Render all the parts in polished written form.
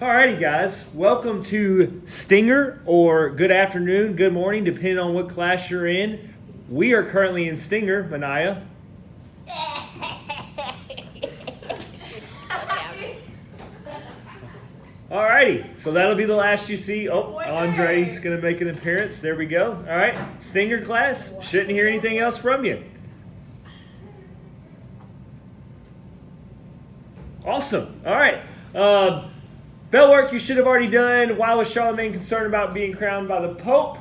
Alrighty guys, welcome to Stinger, or good afternoon, good morning, depending on what class you're in. We are currently in Stinger, Manaya. Alrighty, so that'll be the last you see. Oh, Andre's going to make an appearance. There we go. Alright, Stinger class, shouldn't hear anything else from you. Awesome. Alright. Bell work you should have already done. Why was Charlemagne concerned about being crowned by the Pope?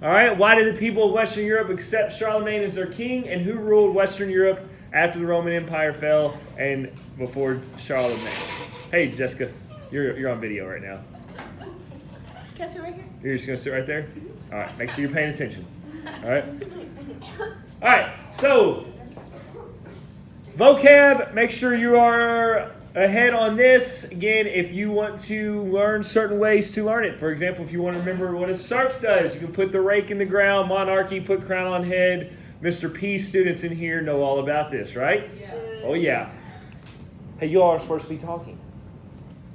All right, why did the people of Western Europe accept Charlemagne as their king? And who ruled Western Europe after the Roman Empire fell and before Charlemagne? Hey, Jessica, you're on video right now. Can I sit right here? You're just going to sit right there? All right, make sure you're paying attention. All right? All right, so vocab, make sure you are ahead on this. Again, if you want to learn certain ways to learn it. For example, if you want to remember what a serf does, you can put the rake in the ground, monarchy, put crown on head. Mr. P students in here know all about this, right? Yeah. Oh, yeah. Hey, you all are supposed to be talking.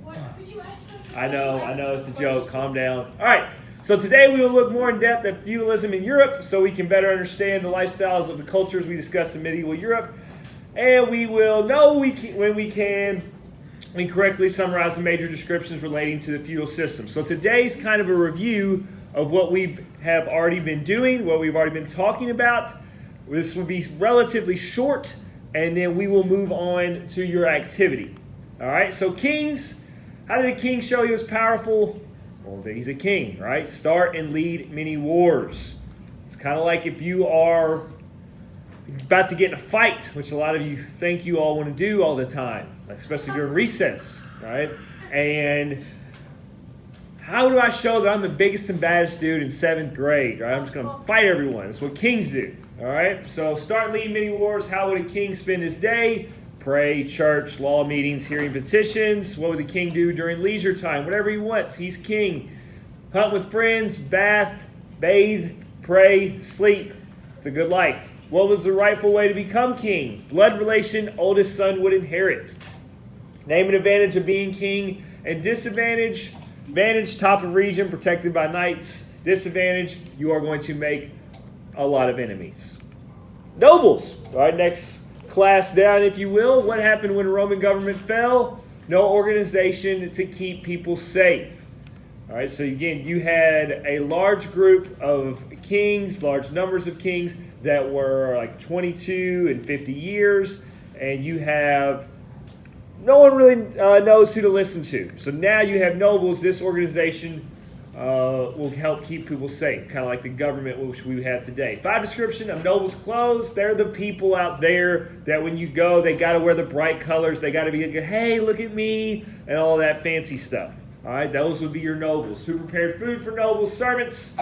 What? Could you ask us? I know, it's a joke. Calm down. All right. So today we will look more in depth at feudalism in Europe so we can better understand the lifestyles of the cultures we discussed in medieval Europe. And we will know when we can correctly summarize the major descriptions relating to the feudal system. So today's kind of a review of what we have already been doing, what we've already been talking about. This will be relatively short, and then we will move on to your activity. All right, so kings. How did a king show he was powerful? Well, he's a king, right? Start and lead many wars. It's kind of like if you are about to get in a fight, which a lot of you think you all want to do all the time, like especially during recess, right? And how do I show that I'm the biggest and baddest dude in 7th grade, right? I'm just going to fight everyone. That's what kings do, all right? So start and lead many wars. How would a king spend his day? Pray, church, law meetings, hearing petitions. What would the king do during leisure time? Whatever he wants. He's king. Hunt with friends, bath, bathe, pray, sleep. It's a good life. What was the rightful way to become king? Blood relation, oldest son would inherit. Name and advantage of being king and disadvantage. Advantage, top of region, protected by knights. Disadvantage, you are going to make a lot of enemies. Nobles. All right, next class down, if you will. What happened when the Roman government fell? No organization to keep people safe. All right, so again, you had a large group of kings, large numbers of kings that were like 22 and 50 years, and you have no one really knows who to listen to. So now you have nobles. This organization will help keep people safe, kind of like the government which we have today. 5 description of nobles' clothes. They're the people out there that when you go, they got to wear the bright colors. They got to be like, hey, look at me, and all that fancy stuff. All right, those would be your nobles. Who prepared food for nobles? Servants.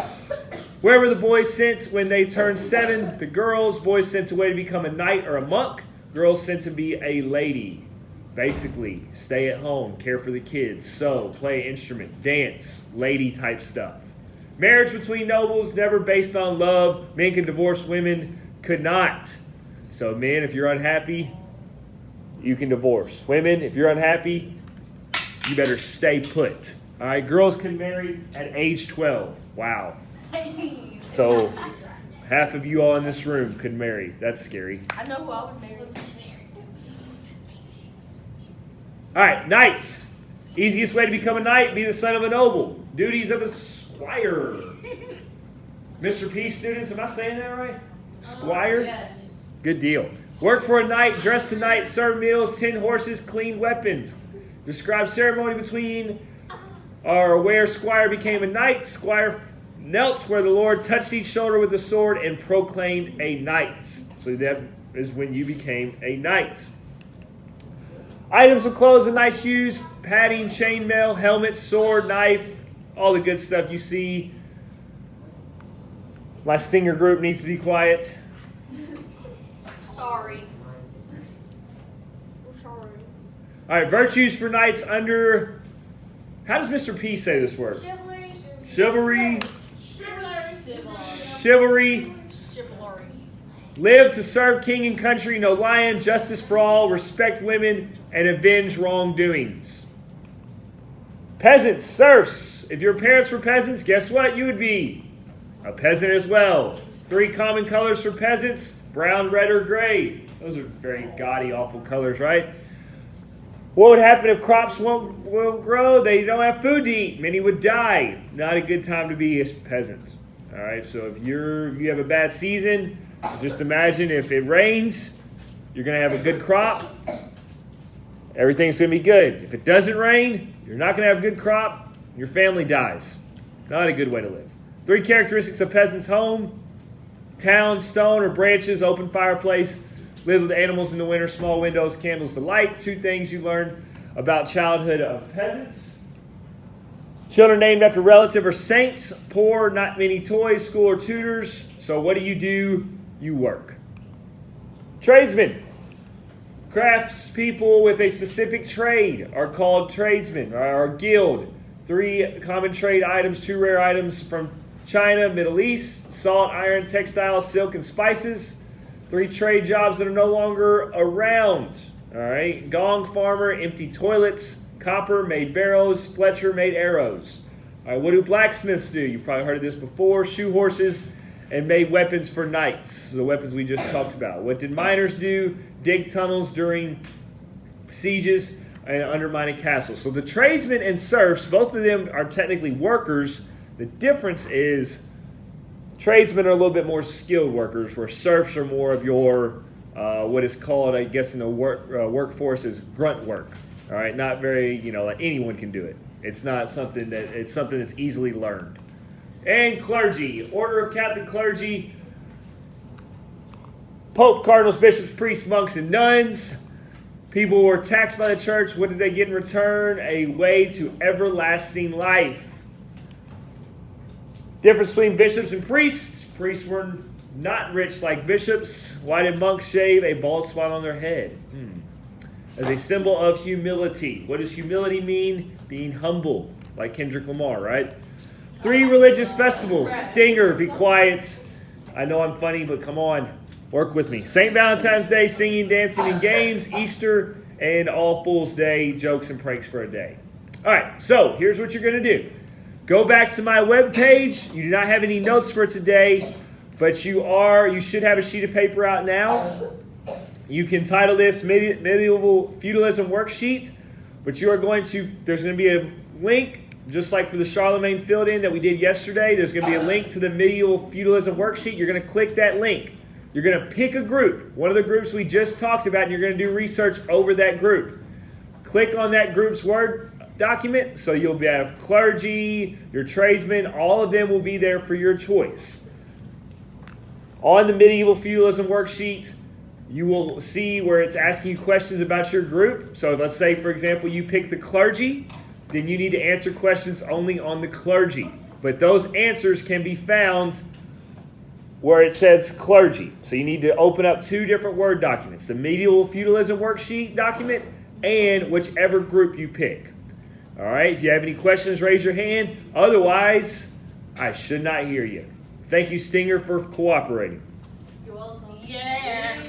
Where were the boys sent when they turned 7? The girls. Boys sent away to become a knight or a monk. Girls sent to be a lady. Basically, stay at home, care for the kids, sew, play an instrument, dance, lady type stuff. Marriage between nobles, never based on love. Men can divorce, women could not. So men, if you're unhappy, you can divorce. Women, if you're unhappy, you better stay put. All right, girls can marry at age 12. Wow. So half of you all in this room could marry. That's scary. I know who I would marry. All right, knights. Easiest way to become a knight, be the son of a noble. Duties of a squire. Mr. P students, am I saying that right? Squire? Yes. Good deal. Work for a knight, dress the knight, serve meals, tend horses, clean weapons. Describe ceremony between or where squire became a knight. Squire knelt where the Lord touched each shoulder with the sword and proclaimed a knight. So that is when you became a knight. Items of clothes a knights use: padding, chainmail, helmet, sword, knife, all the good stuff you see. My Stinger group needs to be quiet. Sorry. We're sorry. All right, virtues for knights under... How does Mr. P say this word? Chivalry. Chivalry. Chivalry. Chivalry. Live to serve king and country, no lying, justice for all, respect women, and avenge wrongdoings. Peasants, serfs. If your parents were peasants, guess what? You would be a peasant as well. 3 common colors for peasants: brown, red, or gray. Those are very gaudy, awful colors, right? What would happen if crops won't grow? They don't have food to eat. Many would die. Not a good time to be a peasant. All right, so if you have a bad season, just imagine if it rains, you're going to have a good crop. Everything's going to be good. If it doesn't rain, you're not going to have a good crop. Your family dies. Not a good way to live. 3 characteristics of peasant's home: town, stone or branches, open fireplace, live with animals in the winter, small windows, candles to light. 2 things you learn about childhood of peasants. Children named after relative or saints. Poor, not many toys, school or tutors. So what do? You work. Tradesmen. Craftspeople with a specific trade are called tradesmen, or guild. 3 common trade items, 2 rare items from China, Middle East: salt, iron, textiles, silk, and spices. 3 trade jobs that are no longer around. All right. Gong farmer, empty toilets. Copper made barrows. Fletcher made arrows. All right. What do blacksmiths do? You've probably heard of this before. Shoe horses and made weapons for knights. The weapons we just talked about. What did miners do? Dig tunnels during sieges and undermining castles. So the tradesmen and serfs, both of them are technically workers. The difference is tradesmen are a little bit more skilled workers, where serfs are more of your, what is called, I guess in the workforce, is grunt work. All right, not very, like anyone can do it. It's not something it's something that's easily learned. And clergy, order of Catholic clergy: Pope, cardinals, bishops, priests, monks, and nuns. People were taxed by the church. What did they get in return? A way to everlasting life. Difference between bishops and priests: priests were not rich like bishops. Why did monks shave a bald spot on their head? As a symbol of humility. What does humility mean? Being humble, like Kendrick Lamar, right? 3 religious festivals. Stinger, be quiet. I know I'm funny, but come on, work with me. St. Valentine's Day, singing, dancing, and games. Easter and All Fool's Day, jokes and pranks for a day. All right, so here's what you're going to do. Go back to my webpage. You do not have any notes for today, but you should have a sheet of paper out now. You can title this Medieval Feudalism Worksheet, but there's going to be a link, just like for the Charlemagne fill-in that we did yesterday. There's going to be a link to the Medieval Feudalism Worksheet. You're going to click that link. You're going to pick a group, one of the groups we just talked about, and you're going to do research over that group. Click on that group's Word document, so you'll have clergy, your tradesmen, all of them will be there for your choice. On the Medieval Feudalism Worksheet, you will see where it's asking you questions about your group. So let's say, for example, you pick the clergy, then you need to answer questions only on the clergy. But those answers can be found where it says clergy. So you need to open up 2 different Word documents, the Medieval Feudalism Worksheet document and whichever group you pick. All right, if you have any questions, raise your hand. Otherwise, I should not hear you. Thank you, Stinger, for cooperating. You're welcome. Yeah.